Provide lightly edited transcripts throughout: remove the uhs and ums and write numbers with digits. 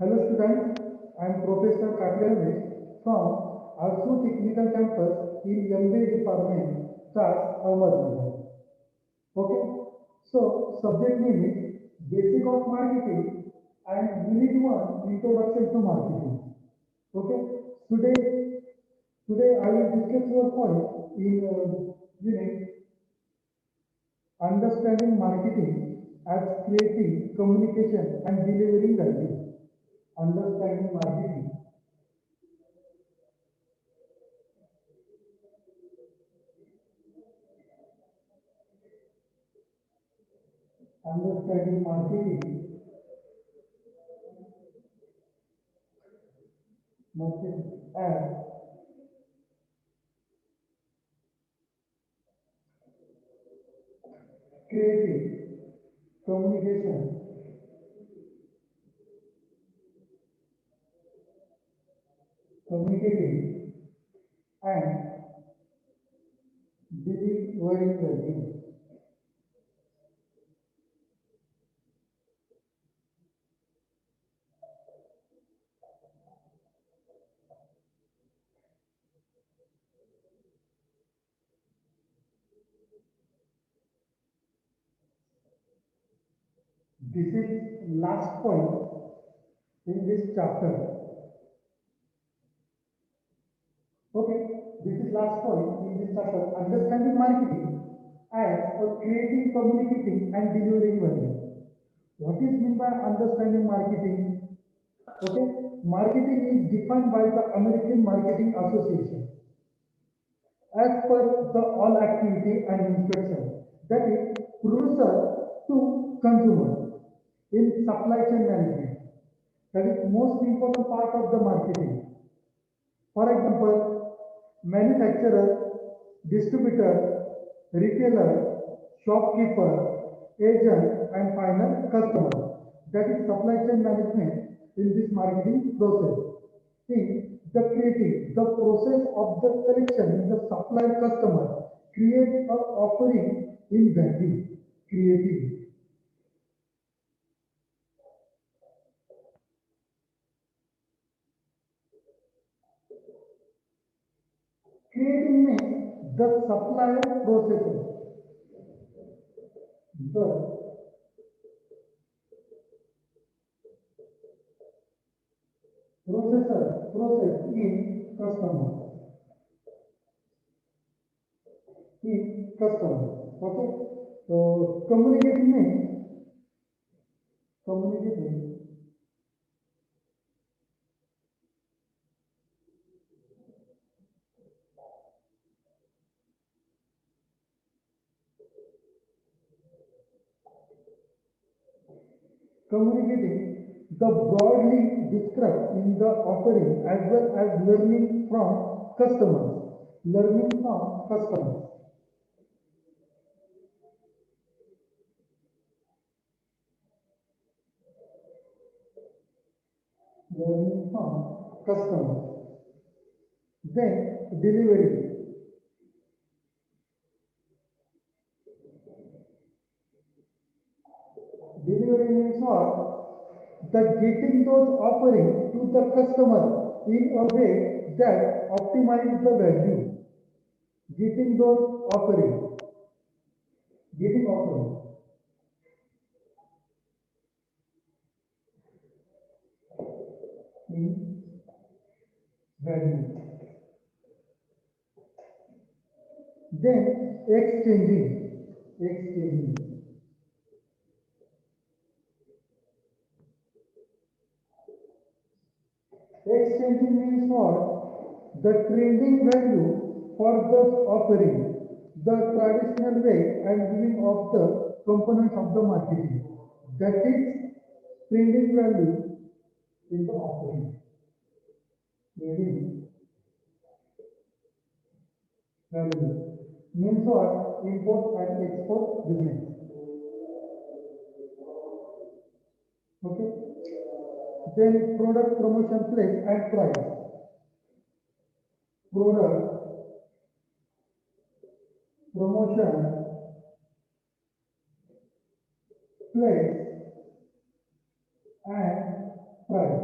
Hello students, I am Professor Katya Ramesh from ARSU Technical Campus in MBA Department, SAS, Ahmednagar. Okay, so subject name is Basic of Marketing and Unit 1 Introduction to Marketing. Okay, today I will discuss your point in unit Understanding Marketing as Creating Communication and Delivering Value. Understanding marketing. Understanding marketing, marketing as creating communication, communicating and delivering value. This is last point in this chapter. Okay, this is last point in this chapter. Understanding marketing as creating, communicating and delivering value. What is meant by understanding marketing? Okay, marketing is defined by the American Marketing Association as per the all activity and inspection, that is producer to consumer in supply chain management. That is most important part of the marketing. For example, manufacturer, distributor, retailer, shopkeeper, agent and final customer. That is supply chain management in this marketing process. In the creating, the process of the collection, the supplier customer create a offering in value, creating. Creating means the supplier processes, the process in customer, Okay, so communicating means communicating communicating the broadly described in the offering as well as learning from customers. Learning from customers. Learning from customers. Then delivery. Delivery means what? The getting those offerings to the customer in a way that optimize the value. Getting those offerings. Getting offerings. In value. Then exchanging. Exchanging means what? The trading value for the offering, the traditional way and giving of the components of the marketing. That is trading value in the offering. Trading value means what? Import and export business. Okay. Then product promotion place and price. Product promotion place and price.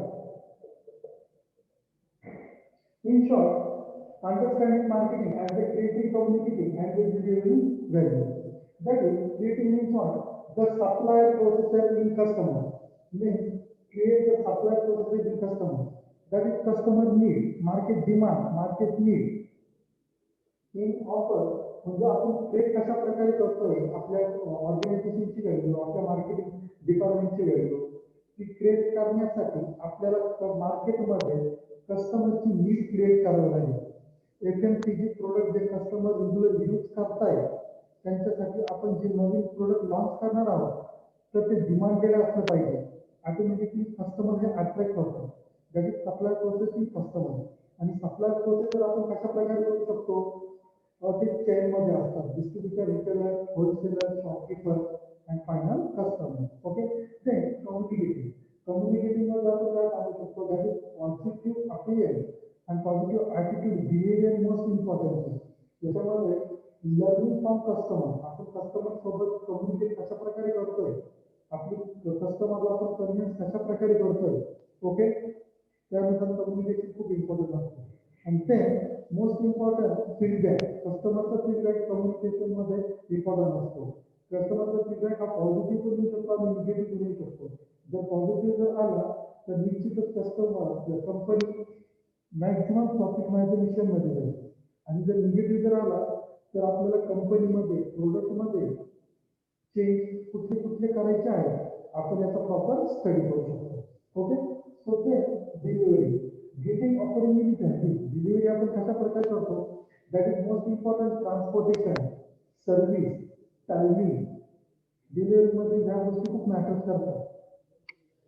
In short, understanding marketing as the creating, communicating, and the delivering value. That is, creating means what? The supplier processor in customer. Means create the supplier processor in customer. That is customer need, market demand, market need. In offer म्हणजे आपण trade कशा प्रकारे करतोय आपल्या ऑर्गनायझेशनची value आपल्या marketing डिपार्टमेंटची value ती create करण्यासाठी आपल्याला मार्केटमध्ये कस्टमरची नीड क्रिएट करावी लागेल एफएमसीजी प्रोडक्ट जे कस्टमर रेग्युलर यूज करताय त्यांच्यासाठी आपण जे नवीन प्रोडक्ट लॉन्च करणार आहोत तर ते डिमांडेड असलं पाहिजे ऑटोमॅटिकली कस्टमर हे अट्रॅक्ट होतं that is supply processing customer आणि सप्लाय प्रोसेस जर आपण कशा प्रकारे करू शकतो ते चेनमध्ये असतात distributor retailer wholesaler shopkeeper and final customer okay ते कम्युनिकेटिंग मध्ये आपण काय सांगू शकतो that is positive appearance and positive attitude behaviour most important याच्यामध्ये लर्निंग फ्रॉम कस्टमर आपण कस्टमर सोबत कम्युनिकेट कशा प्रकारे करतोय आपली कस्टमरला आपण कन्व्हिन्स कशा प्रकारे करतोय ओके त्यानुसार कम्युनिकेशन खूप इम्पॉर्टंट असतं आणि ते मोस्ट इम्पॉर्टंट फीडबॅक कस्टमरचा फीडबॅक कम्युनिकेशन मध्ये इम्पॉर्टंट असतो कस्टमरचा फीडबॅक हा पॉझिटिव्ह पण येऊ शकतो आणि निगेटिव्ह पण येऊ शकतो जर पॉझिटिव्ह जर आला तर निश्चितच कस्टमर कंपनी मॅक्झिमम प्रॉफिट मॅनेजमेशन मध्ये जाईल आणि जर निगेटिव्ह जर आला तर आपल्याला कंपनीमध्ये प्रोडक्टमध्ये चेंज कुठले कुठले करायचे आहेत आपण याचा प्रॉपर स्टडी करू शकतो ओके सो ते delivery getting offering in value delivery आपण कशा प्रकारे करतो that is most important transportation service timing डिलिव्हरीमध्ये ह्या गोष्टी खूप मॅटर्स करतात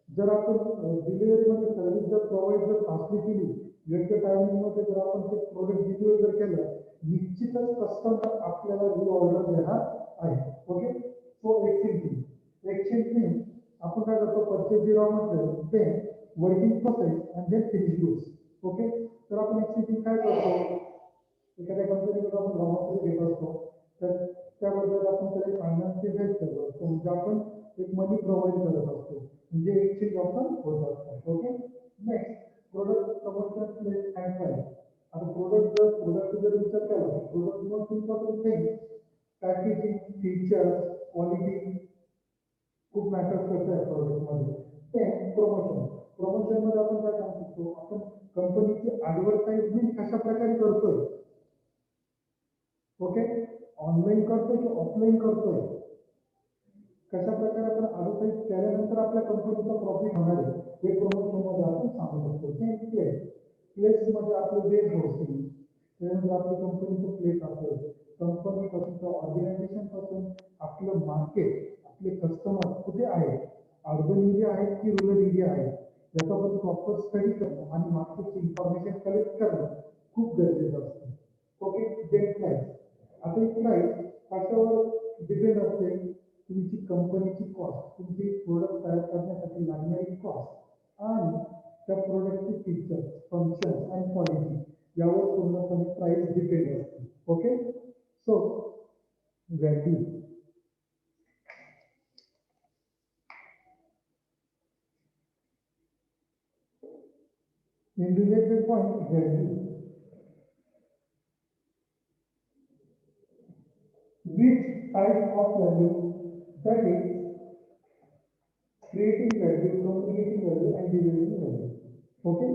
जर आपण डिलिव्हरीमध्ये सर्व्हिस जर प्रोव्हाइड जर फास्टली केली योग्य टायमिंगमध्ये जर आपण ते प्रोडक्ट डिलिव्हर जर केलं निश्चितच कस्टमर आपल्याला ऑर्डर देणार आहे ओके सो एक्सचेंजिंग आपण काय करतो परचेज जेव्हा ते working process and then finish goods okay तर आपण एक्सचेंजिंग काय करतो एखाद्या कंपनीकडे आपण रॉ मटेरियल घेत असतो तर त्याबद्दल आपण त्याला फायनान्सचे हेल्प करत असतो म्हणजे आपण एक मनी प्रोव्हाइड करत असतो म्हणजे एक्सचेंज ऑफर होत असतात okay next product promotion place and price आता प्रोडक्ट जर विचार केला product most important thing packaging features quality खूप मॅटर्स करतात प्रोडक्टमध्ये ते प्रमोशनमध्ये आपण काय सांगू शकतो आपण कंपनीची ॲडव्हर्टाइजमेंट कशा प्रकारे करतोय ओके ऑनलाईन करतोय की ऑफलाईन करतोय कशा प्रकारे आपण ॲडव्हर्टाइज केल्यानंतर आपल्या कंपनीचा प्रॉफिट होणार आहे हे प्रमोशनमध्ये आपण सांगू शकतो ते प्लेसमध्ये आपलं वेब होस्टिंग त्यानंतर आपल्या कंपनीचं प्लेस असेल कंपनीपासून ऑर्गनायझेशनपासून आपलं मार्केट आपले कस्टमर कुठे आहेत अर्बन एरिया आहेत की रुरल एरिया आहे याच्याबद्दल प्रॉपर स्टडी करणं आणि मार्केटची इन्फॉर्मेशन कलेक्ट करणं खूप गरजेचं असतं ओके डेट प्राईस आता एक प्राईस कशावर डिपेंड असते तुमची कंपनीची कॉस्ट तुमची प्रोडक्ट तयार करण्यासाठी लागणारी कॉस्ट आणि त्या प्रोडक्टचे फीचर्स फंक्शन अँड क्वालिटी यावर पूर्णपणे प्राईस डिपेंड असते okay so value in related point value which type of value that is creating value communicating value and delivering value okay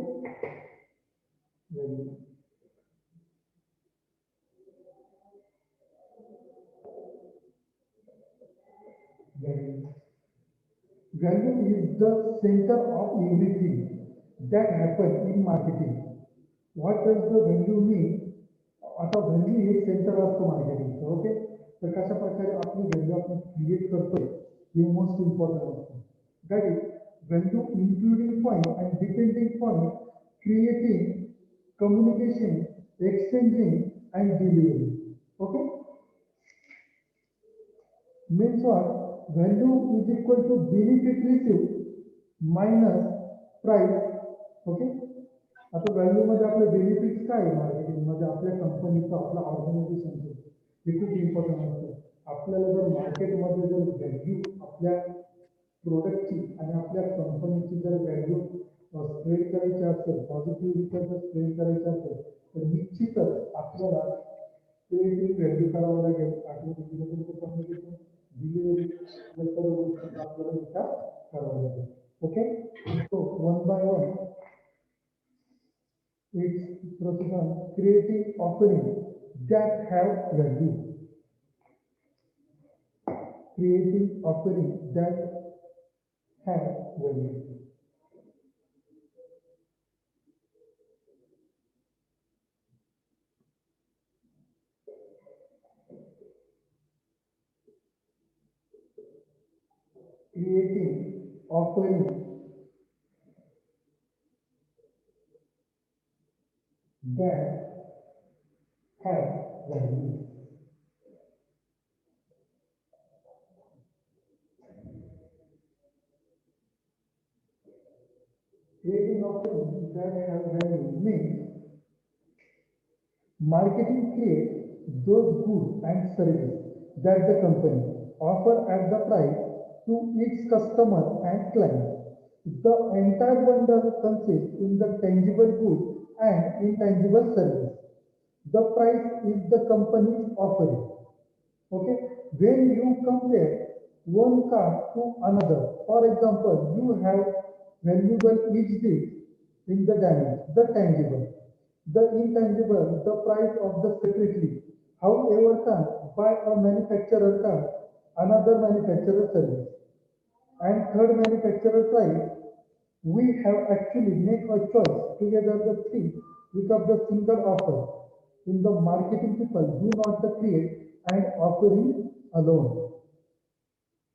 value value is the center of everything that happen in marketing what does the value mean आता value हे centre असतं मार्केटिंगचं okay तर कशा प्रकारे आपली value आपण create करतोय हे most important असतं that is value including point and depending point creating communication exchanging and delivery okay means what value is equal to benefit received minus price okay आता value मध्ये आपले बेनिफिट्स काय आहे marketing मध्ये आपल्या कंपनीचं आपल्या ऑर्गनायझेशनचं हे खूप इम्पॉर्टंट असतं आपल्याला जर मार्केटमध्ये जर व्हॅल्यू आपल्या प्रोडक्टची आणि आपल्या कंपनीची जर व्हॅल्यू स्प्रेड करायचे असेल, पॉझिटिव्ह रिसर्च स्प्रेड करायचे असेल तर निश्चितच आपल्याला क्रिएटिव्ह व्हॅल्यू करावं लागेल. कम्युनिकेशन, डिलिव्हरी या सर्व गोष्टी आपल्याला विचार करावा लागेल. Okay, so one by one it's proceed on creating offering that have value. Creating offering that have value. Creating offering that have value. Creating offering that have value means marketing creates those goods and services that the company offer at the price to its customer and client. The entire bundle consists in the tangible goods and intangible service. The price is the company's offering. Okay, when you compare one car to another, for example, you have valuable each day in the damage, the tangible, the intangible, the price of the separately. However, can buy a manufacturer car, another manufacturer service, and third manufacturer price, we have actually make a choice together the three because the single offer. In the marketing people do not the create and offering alone.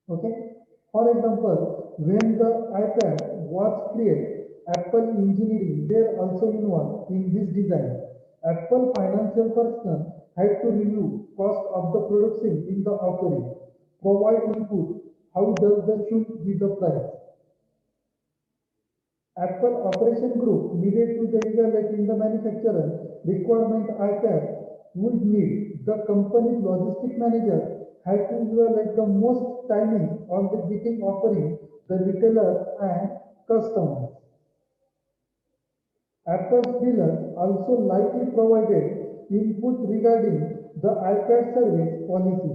Okay. For example, when the iPad was created, Apple engineering were also involved in this design. Apple financial person had to review cost of the production in the offering, provide input, how does the should be the price. Apple operation group needed to deliver like in the manufacturer requirement iPad would need the company's logistic manager had to evaluate the most timing on the getting offering the retailer and customers. Apple's dealers also likely provided input regarding the iPad service policy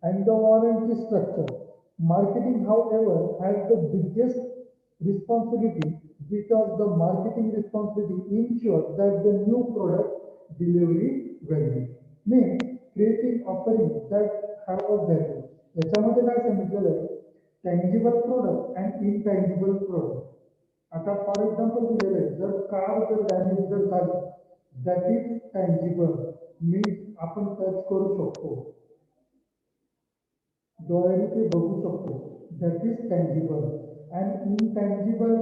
and the warranty structure. Marketing, however, has the biggest responsibility because the marketing responsibility ensures that the new product delivery value means creating offerings that have a value. याच्यामध्ये काय सांगितलेलं आहे, tangible product and intangible product. आता for example दिलेलं आहे, जर car जर damage जर झाली, दॅट इज टँजिबल, मीन्स आपण टच करू शकतो, डोळ्याने ते बघू शकतो, that is tangible. And intangible,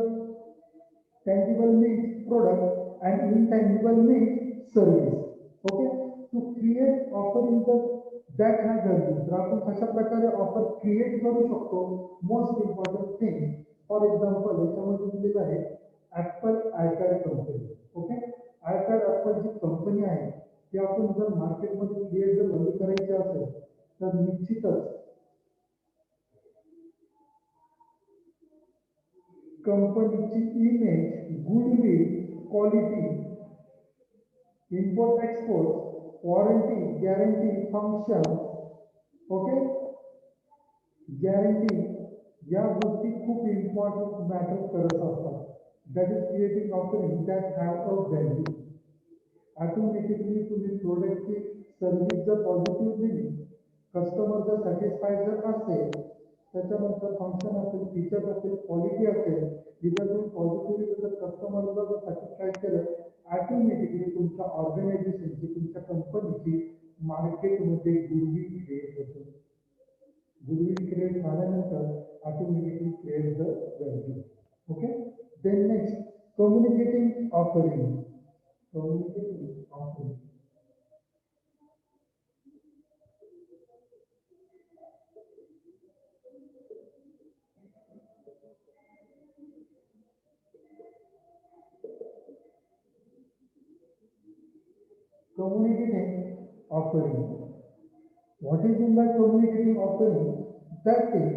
tangible means product and intangible means service. Okay, to create offering the that has value. तर आपण कशा प्रकारे ऑफर क्रिएट करू शकतो, most important thing. For example याच्यामध्ये दिलेलं आहे Apple iPad company. Okay, iPad apple जी company आहे ती आपण जर मार्केटमध्ये क्रिएट जर व्हॅल्यू करायची असेल तर निश्चितच कंपनीची image, goodwill, quality, import export, warranty, guarantee, function, okay, guarantee, या गोष्टी खूप इम्पॉर्टंट मॅटर करत असतात. That is creating offering that have a value. Automatically तुम्ही प्रोडक्टची सर्व्हिस जर पॉझिटिव्ह दिली, कस्टमर जर सॅटिस्फाईड जर असेल, त्याच्यानंतर फंक्शन असेल, फीचर असेल, क्वालिटी असेल, जर तुम्ही पॉझिटिव्हली जर कस्टमरला जर सॅटिस्फाईड केलं, ऑटोमॅटिकली तुमच्या ऑर्गनायझेशनची, तुमच्या कंपनीची मार्केटमध्ये गुडविल क्रिएट होते. गुडविल क्रिएट झाल्यानंतर automatically create the value. Okay, then next communicating offering. Communicating offering. Communicating offering. What is in the communicating offering? That is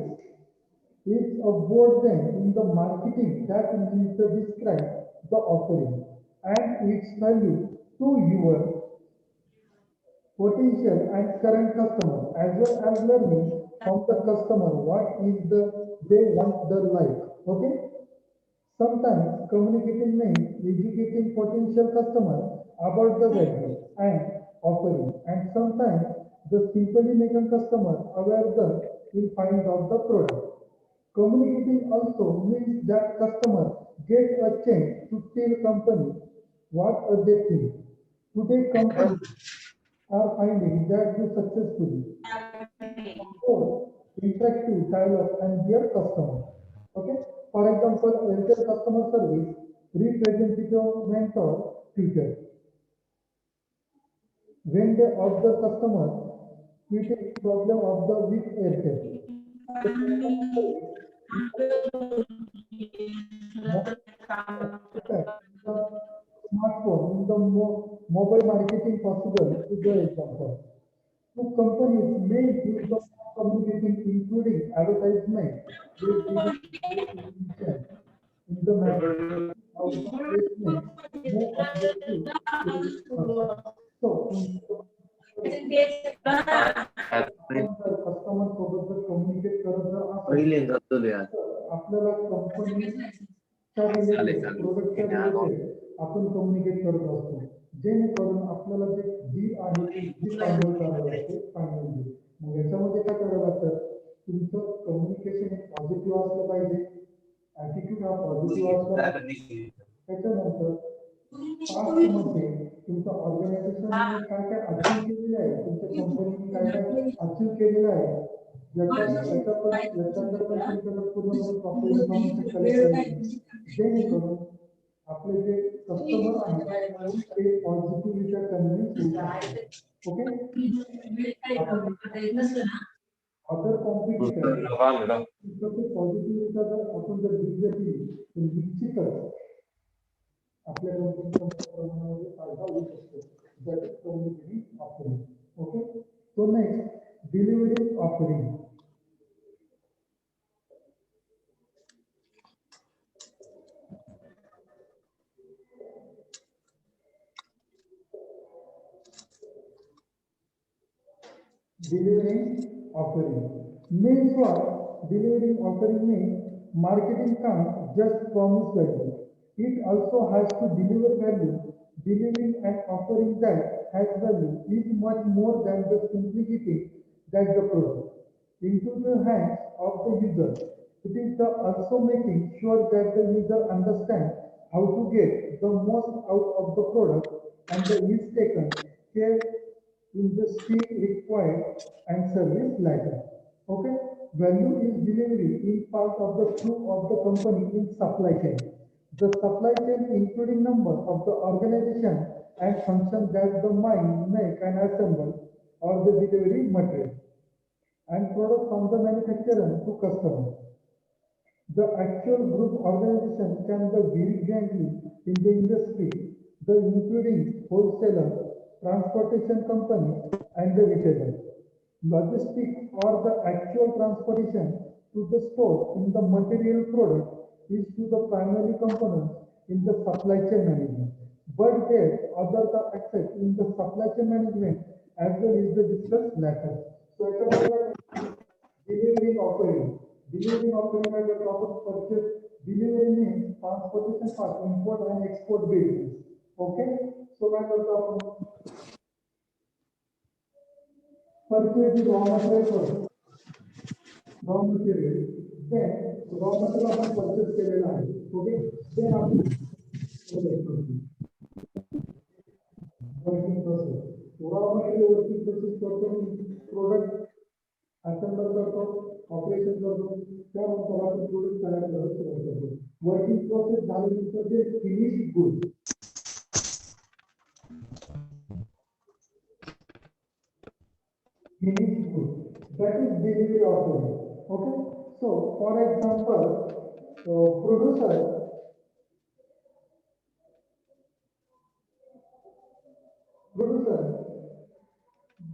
It's a word then in the marketing that means to describe the offering and its value to your potential and current customer as well as learning from the customer what is the they want the like. Okay. Sometimes communicating means educating potential customer about the value and offering, and sometimes the simply making customer aware that will find out the product. Communicating also means that customer get a chance to tell company what they think. Today companies are finding that they successfully support interactive dialogue and their customer. Okay. For example, Airtel customer service representative mentor tutor. When they ask the customer tweeting problem of the with Airtel, the customer service the smartphone in the mobile marketing possible is the example. So companies may use the communicating including advertisement with in the manner of the placement more objective to the customer. So आपण जर customer सोबत जर communicate करत जर असेल आपल्याला कंपनीच्या related प्रोडक्टच्या related आपण कम्युनिकेट करत असतो जेणेकरून आपल्याला जे डील आहे ती फायनल करावं लागते फायनली मग याच्यामध्ये काय करावं लागतं तुमचं कम्युनिकेशन हे पॉझिटिव्ह असलं पाहिजे ॲटिट्यूड हा पॉझिटिव्ह असला पाहिजे त्याच्यानंतर पास्टमध्ये तुमच्या ऑर्गनायझेशनने काय काय अचीव केलेलं आहे तुमच्या कंपनीने काय काय अचीव केलेलं आहे याच्याबद्दल पण तुमच्याकडे पूर्णपणे प्रॉपर इन्फॉर्मेशन कलेक्ट करायची जेणेकरून आपले जे कस्टमर आहेत ते पॉझिटिव्हरित्या कन्व्हिन्स होऊ शकतात ओके अदर कॉम्पिटिटर पॉझिटिव्हरित्या जर आपण जर डिसिजन दिली तर निश्चितच आपल्या कंपनीच्या प्रमाणामध्ये फायदा होऊ शकतो that is communicating offering okay so next delivery offering delivering offering. Means what? Delivering offering means marketing can't just promise value. It also has to deliver value. Delivering and offering that has value is much more than the simplicity that the product into the hands of the user. It is the also making sure that the user understands how to get the most out of the product and the is taken care in the speed required and service ladder. Okay, value is delivery in part of the flow of the company in supply chain. The supply chain including number of the organization and function that the mind make and assemble or the delivery material and product from the manufacturer to customer. The actual group organization can be very greatly in the industry, the including wholesaler, transportation company, and the retailer. Logistics or the actual transportation to the store in the material product is to the primary component in the supply chain management. But there other the access in the supply chain management as well as the discussed later. So delivering offering. Delivering offering at the proper purchase. Delivery means transportation part, import and export basis. Okay? So what was the purchase raw material first. Raw material. Then raw material आपण purchase केलेला आहे. Okay? Then आपण working process. Raw material working process करतो product assemble करतो operation करतो त्यानंतर आपण product तयार करायला सुरुवात करतो वर्किंग प्रोसेस झाल्यानंतर जे finish good finish good that is delivery offering okay so for example producer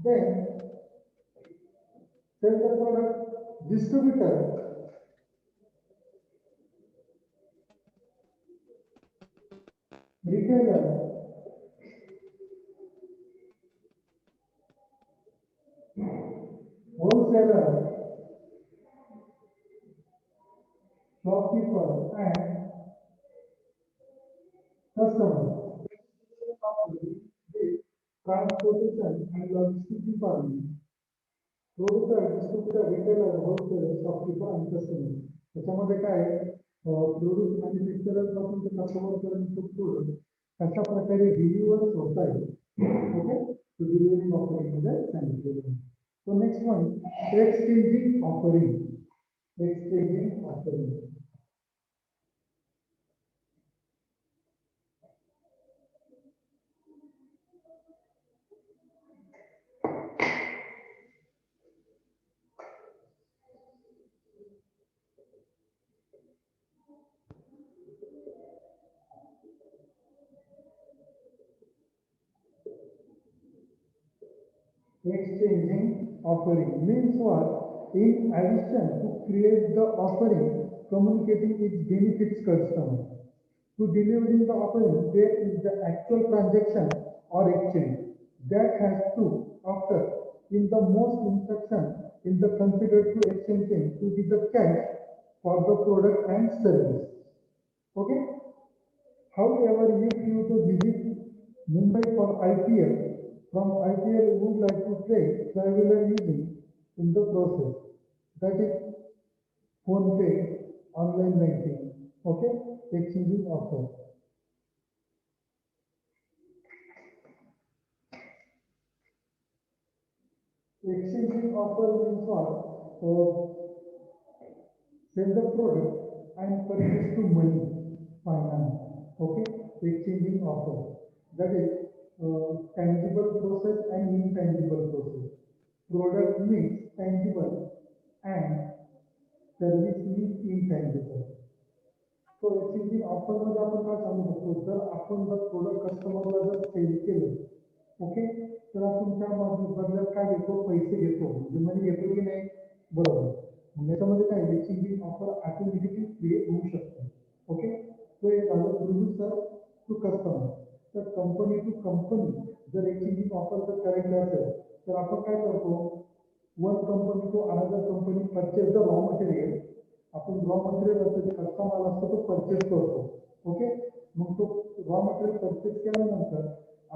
then sell the product distributor retailer, wholesaler, shopkeeper, and customer. With transportation and logistics department, producer, distributor, retailer, wholesaler, shopkeeper, and customer. त्याच्यामध्ये काय produce manufacturer पासून ते customer पर्यंत product कशा प्रकारे deliver होत आहे. Okay, तो डिलिव्हरिंग ऑफरिंग मध्ये सांगितलेलं आहे. So next one, exchanging offering. Exchanging offering. Exchanging offering means what? In addition to create the offering, communicating its benefits customer. To delivering the offering, there is the actual transaction or exchange that has to occur in the most instruction in the considered to exchanging to be the cash for the product and service. Okay. However, if you to visit Mumbai for IPL, from IPL you would like to trade traveler using in the process. That is phone pay, online banking. Okay, exchanging offer. Exchanging offer means what? So sell the product and purchase to money finance. Okay, exchanging offer. That is tangible process and intangible process. Product means tangible and service means intangible. So exchanging offer मध्ये आपण काय सांगू शकतो, जर आपण जर product कस्टमरला जर सेल केलं, ओके, तर आपण त्या बदल्यात काय घेतो, पैसे घेतो, म्हणजे मनी घेतो की नाही, बरोबर. मग याच्यामध्ये काय एक्सचेंजिंग ऑफर ऑटोमॅटिकली क्रिएट होऊ शकते. ओके, तो एक झालं प्रोड्युसर टू कस्टमर. तर कंपनी टू कंपनी जर एक्सचेंजिंग ऑफर जर करायचं असेल तर आपण काय करतो, one company to another company purchase the raw material. आपण रॉ मटेरियल असतो जे कच्चा माल असतो तो परचेस करतो. ओके, मग तो रॉ मटेरियल परचेस केल्यानंतर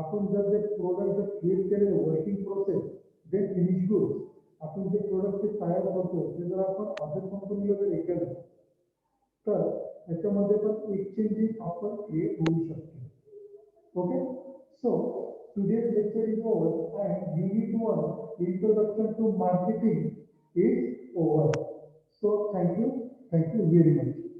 आपण जर ते प्रोडक्ट जर क्रिएट केलेलं वर्किंग प्रोसेस जे फिनिश गुड्स आपण जे प्रोडक्ट ते तयार करतो ते जर आपण अदर कंपनीला जर हे केलं तर त्याच्यामध्ये पण एक्सचेंजिंग ऑफर क्रिएट होऊ शकते. Okay, so today's lecture is over and unit 1 introduction to marketing is over. So thank you very much.